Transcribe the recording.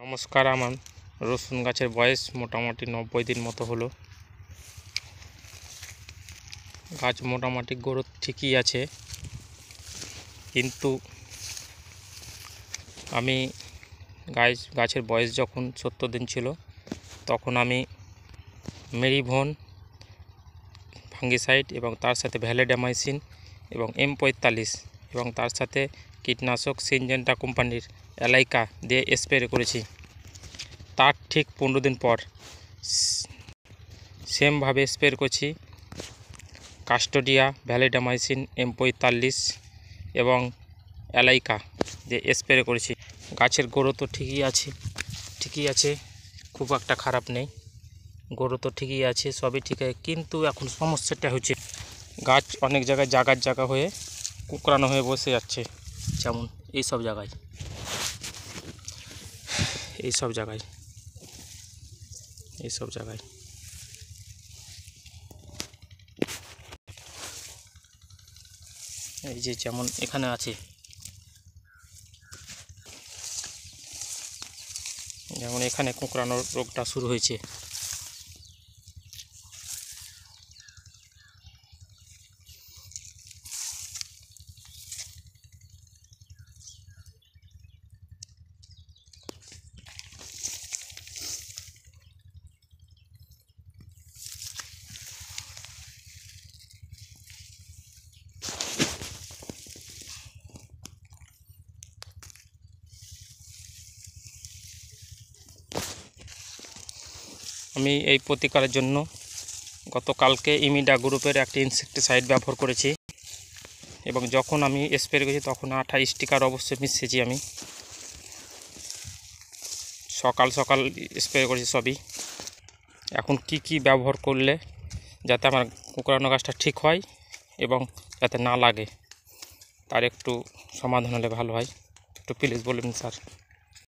নমস্কার। আমার রসুন গাছের বয়স মোটামুটি 90 দিন মতো হলো। গাছ মোটামুটি গ্রোথ ঠিকই আছে, কিন্তু আমি গাছের বয়স যখন 70 দিন ছিল তখন আমি মেরিভন ফাঙ্গিসাইড এবং তার সাথে ভ্যালেডামাইসিন এবং M45 এবং তার সাথে কীটনাশক সিনজেন্টা কোম্পানির এলাইকা দিয়ে স্প্রে করেছি। তার ঠিক 15 দিন পর সেমভাবে স্প্রে করছি কাস্টোডিয়া, ভ্যালেডামাইসিন, M45 এবং এলাইকা দিয়ে স্প্রে করেছি। গাছের গ্রোথ তো ঠিকই আছে, খুব একটা খারাপ নেই। গ্রোথ তো ঠিকই আছে, সবই ঠিক আছে, কিন্তু এখন সমস্যাটা হচ্ছে গাছ অনেক জায়গায় জায়গা হয়ে কুকড়ানো হয়ে বসে যাচ্ছে। যেমন এই সব জায়গায় এই যে যেমন এখানে আছে, যেমন এখানে কুকড়ানোর রোগটা শুরু হয়েছে। আমি এই প্রতিকারের জন্য গতকালকে ইমিডা গ্রুপের একটি ইনসেক্টিসাইড ব্যবহার করেছি, এবং যখন আমি স্প্রে করেছি তখন 28 স্টিকার অবশ্যই মিশিয়েছি। আমি সকাল স্প্রে করেছি সবই। এখন কি ব্যবহার করলে যাতে আমার কুকড়ানো গাছটা ঠিক হয় এবং যাতে না লাগে, তার একটু সমাধান হলে ভালো হয়। একটু প্লিজ বলুন স্যার।